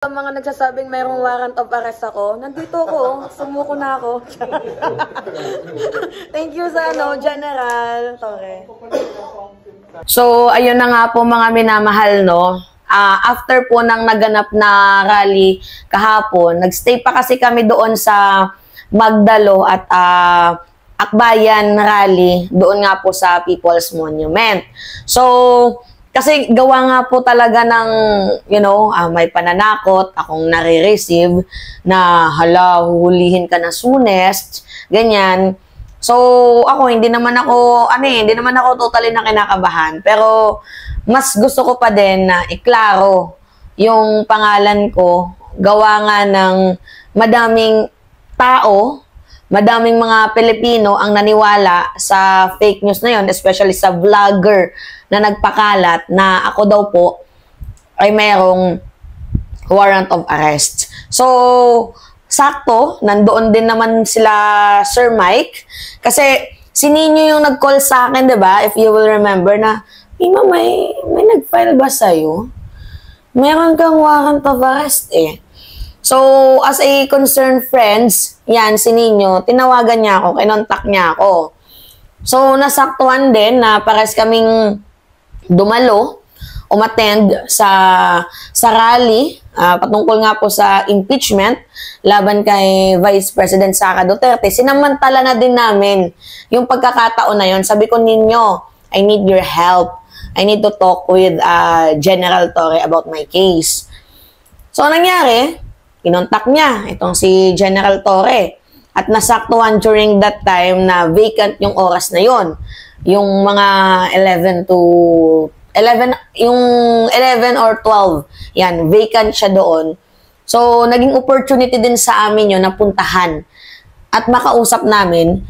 Ang mga nagsasabing mayroong warrant of arrest ako, nandito ako, sumuko na ako. Thank you sa General Torre. So, ayun na nga po mga minamahal, no? After po ng naganap na rally kahapon, nagstay pa kasi kami doon sa Magdalo at Akbayan rally, doon nga po sa People's Monument. So, kasi gawa nga po talaga ng, may pananakot akong nare-receive na, hala, huhulihin ka na soonest, ganyan. So, ako, hindi naman ako totally na kinakabahan. Pero, mas gusto ko pa din na iklaro yung pangalan ko, gawa nga ng madaming tao, madaming mga Pilipino ang naniwala sa fake news na yun, especially sa vlogger na nagpakalat na ako daw po ay mayroong warrant of arrest. So, sakto, nandoon din naman sila Sir Mike. Kasi, si Nino yung nag-call sa akin, diba? If you will remember na, Mima, may nag-file ba sa'yo? Meron kang warrant of arrest eh. So, as a concerned friends, yan, si Nino, tinawagan niya ako, kinontak niya ako. So, nasaktuhan din na pares kaming dumalo, umattend sa rally, patungkol nga po sa impeachment laban kay Vice President Sara Duterte. Sinamantala na din namin yung pagkakataon na yun. Sabi ko, Ninyo, I need your help. I need to talk with General Torre about my case. So, nangyari, kinontak niya itong si General Torre. At nasaktuhan during that time na vacant yung oras na yon. Yung mga 11 or 12. Yan, vacant siya doon. So, naging opportunity din sa amin yun na puntahan at makausap namin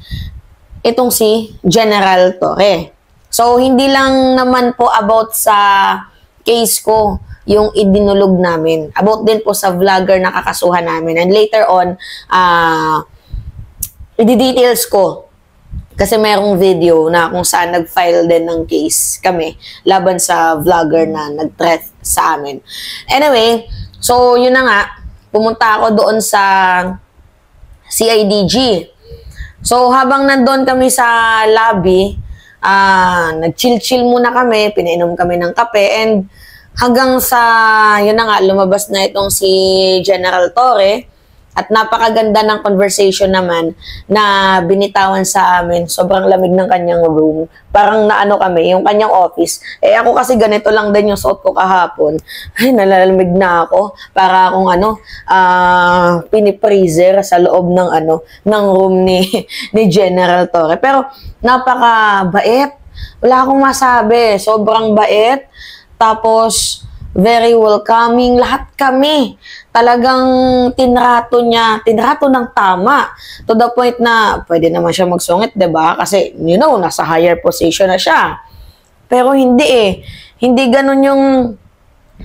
itong si General Torre. So, hindi lang naman po about sa case ko yung idinulog namin. About din po sa vlogger na kakasuhan namin. And later on, i-details ko. Kasi mayroong video na kung saan nag-file din ng case kami laban sa vlogger na nag-threat sa amin. Anyway, so yun na nga, pumunta ako doon sa CIDG. So habang nandoon kami sa lobby, nag-chill-chill muna kami, pinainom kami ng kape, and hanggang sa, yun na nga, lumabas na itong si General Torre. At napakaganda ng conversation naman na binitawan sa amin. Sobrang lamig ng kanyang room. Parang naano kami, yung kanyang office. Eh ako kasi ganito lang din yung suot ko kahapon. Ay, nalalamig na ako. Para akong pinipreaser sa loob ng ng room ni General Torre. Pero napakabait. Wala akong masabi. Sobrang bait. Tapos very welcoming. Lahat kami. Talagang tinrato ng tama. To the point na pwede naman siya magsungit, diba? Kasi, nasa higher position na siya. Pero hindi eh. Hindi ganun yung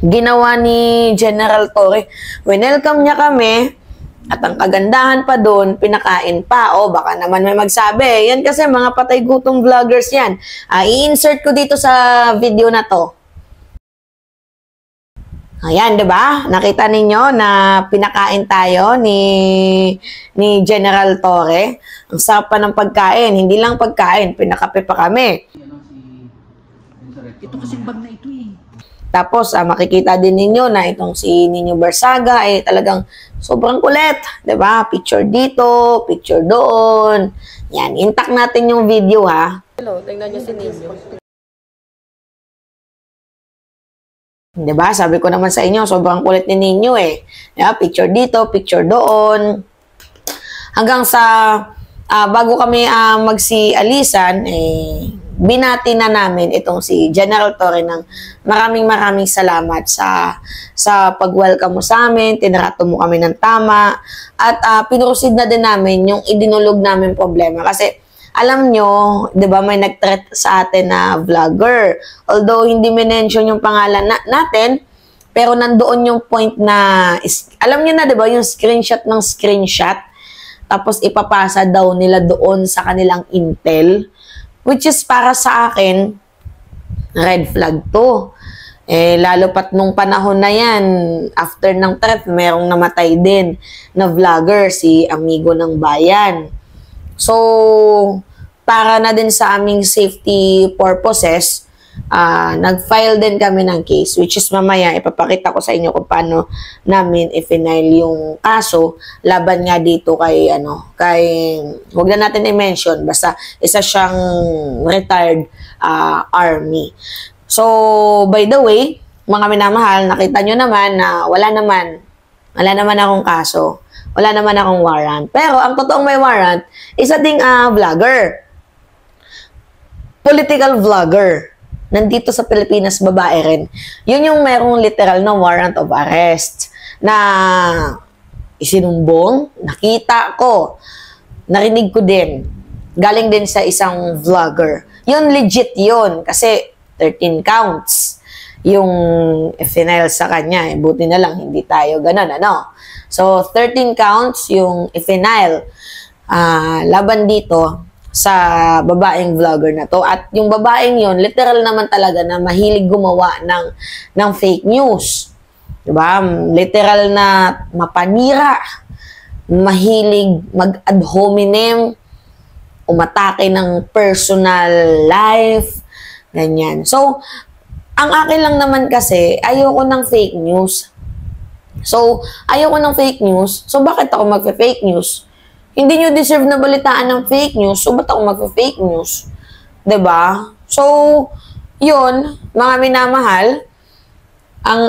ginawa ni General Torre. Welcome niya kami, at ang kagandahan pa doon, pinakain pa. O, baka naman may magsabi. Yan kasi mga patay gutong vloggers yan. I-insert ko dito sa video na to. Ayan, diba? Nakita ninyo na pinakain tayo ni General Torre. Ang sarap pa ng pagkain. Hindi lang pagkain, pinakape pa kami. Ito kasing bag na ito eh. Tapos, makikita din ninyo na itong si Nino Barsaga ay talagang sobrang kulit. Diba? Picture dito, picture doon. Yan, intact natin yung video ha. Hello, tingnan nyo si Nino. Diba? Sabi ko naman sa inyo, sobrang kulit ni Nino eh. Diba? Picture dito, picture doon. Hanggang sa, bago kami magsi-alisan, binati na namin itong si General Torre ng maraming salamat sa pag-welcome mo sa amin, tinrato mo kami ng tama, at pinurusid na din namin yung idinulog namin problema. Kasi, alam nyo, di ba, may nag-threat sa atin na vlogger. Although, hindi mention yung pangalan natin, pero nandoon yung point na, alam nyo na, di ba, yung screenshot ng screenshot, tapos ipapasa daw nila doon sa kanilang intel, which is para sa akin, red flag to. Lalo pat nung panahon na yan, after ng threat, merong namatay din na vlogger, si Amigo ng Bayan. So, para na din sa aming safety purposes, nag-file din kami ng case, which is mamaya ipapakita ko sa inyo kung paano namin i-file yung kaso laban nga dito kay wag na natin i-mention, basta isa siyang retired army. So, by the way, mga minamahal, nakita nyo naman na wala naman akong kaso. Wala naman akong warrant. Pero, ang totoong may warrant, isa ding vlogger. Political vlogger. Nandito sa Pilipinas, babae rin. Yun yung merong literal na warrant of arrest na isinumbong, nakita ko, narinig ko din. Galing din sa isang vlogger. Yun, legit yun. Kasi, 13 counts yung final sa kanya. Buti na lang, hindi tayo ganun, So, 13 counts yung final laban dito sa babaeng vlogger na to. At yung babaeng yun, literal naman talaga na mahilig gumawa ng fake news. Diba? Literal na mapanira, mahilig mag-ad hominem, umatake ng personal life, ganyan. So, ang akin lang naman kasi, ayoko ng fake news. So, ayoko ng fake news. So, bakit ako magfe-fake news? Hindi nyo deserve na balitaan ng fake news. So, ba't ako magfe-fake news? 'Di ba? So, yun, mga minamahal, ang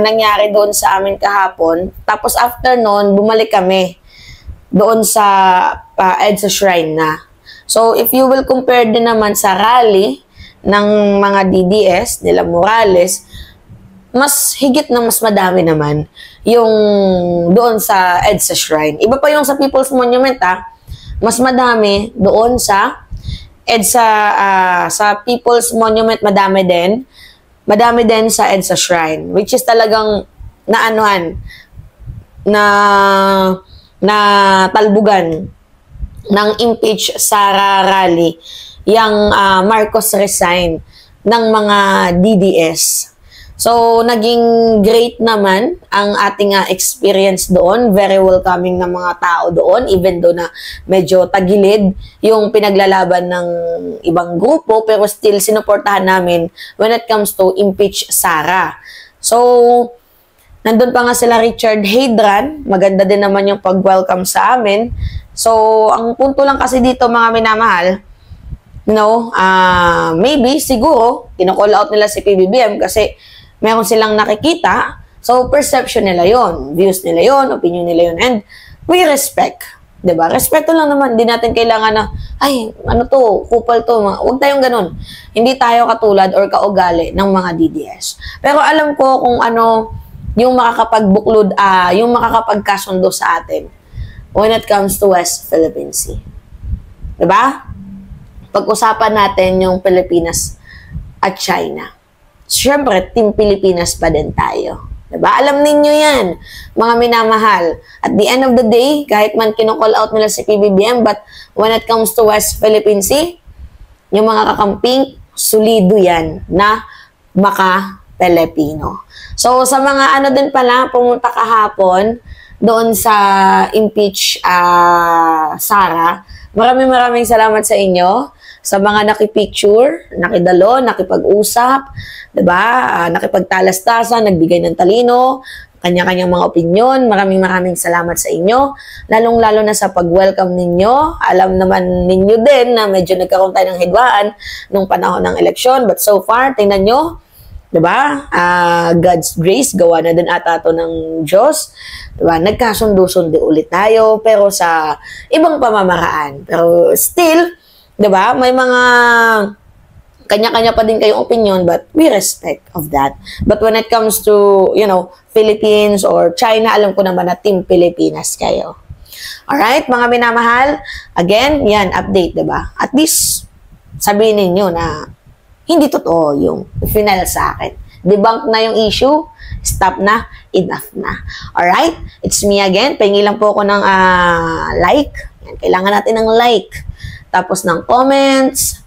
nangyari doon sa amin kahapon. Tapos, after noon, bumalik kami doon sa EDSA Shrine na. So, if you will compare din naman sa rally ng mga DDS, nila Morales, mas higit na mas madami naman yung doon sa EDSA Shrine. Iba pa yung sa People's Monument, mas madami doon sa EDSA, sa People's Monument, madami din sa EDSA Shrine, which is talagang na talbugan ng impeach Sara rally yung Marcos resign ng mga DDS. So, naging great naman ang ating experience doon. Very welcoming ng mga tao doon, even though na medyo tagilid yung pinaglalaban ng ibang grupo, pero still sinuportahan namin when it comes to impeach Sara. So, nandun pa nga sila Richard Hadran. Maganda din naman yung pag-welcome sa amin. So, ang punto lang kasi dito, mga minamahal, maybe, siguro, kino-call out nila si PBBM kasi meron silang nakikita. So, perception nila yon, views nila yon, opinion nila yon, and we respect. Diba? Respeto lang naman. Hindi natin kailangan na, ay, kupal to. Huwag tayong ganun. Hindi tayo katulad or kaugali ng mga DDS. Pero alam ko kung ano yung makakapagbuklod, yung makakapagkasundo sa atin when it comes to West Philippine Sea. Diba? Pag-usapan natin yung Pilipinas at China. Siyempre, Team Pilipinas pa din tayo. Diba? Alam ninyo yan, mga minamahal. At the end of the day, kahit man kino-call out nila si PBBM, but when it comes to West Philippine Sea, yung mga kakamping, solido yan na maka-Pilipino. So, sa mga din pala, pumunta kahapon doon sa impeach Sara, maraming salamat sa inyo. Sa mga nakipicture, nakidalo, nakipag-usap, diba? Nakipagtalastasan, nagbigay ng talino, kanya-kanyang mga opinyon. Maraming salamat sa inyo. Lalong-lalo na sa pag-welcome ninyo. Alam naman ninyo din na medyo nagkaroon tayo ng hidwaan nung panahon ng eleksyon. But so far, tingnan nyo, diba? God's grace, gawa na din ata ito ng Diyos. Diba? Nagkasundo-sundo ulit tayo, pero sa ibang pamamaraan. Pero still, diba? May mga kanya-kanya pa din kayong opinion, but we respect of that. But when it comes to, Philippines or China, alam ko naman na Team Pilipinas kayo. Alright, mga minamahal, again, yan, update, diba? At least, sabihin ninyo na hindi totoo yung final sa akin. Debunk na yung issue, stop na, enough na. Alright, it's me again. Pahingi lang po ako ng like. Yan, kailangan natin ng like. Tapos ng comments,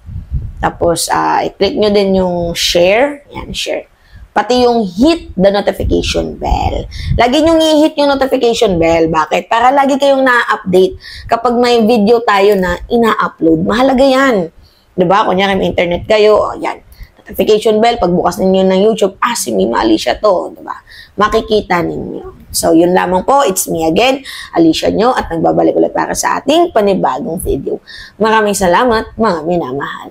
Tapos, i-click nyo din yung share. Yan, share. Pati yung hit the notification bell. Lagi nyo i-hit yung notification bell. Bakit? Para lagi kayong na-update kapag may video tayo na ina-upload. Mahalaga yan. Diba? Kunyari may internet kayo, yan. Notification bell, pagbukas ninyo ng YouTube, si Mima Alicia to. Diba? Makikita ninyo. So, yun lamang po. It's me again, Alicia nyo, at nagbabalik ulit para sa ating panibagong video. Maraming salamat, mga minamahal.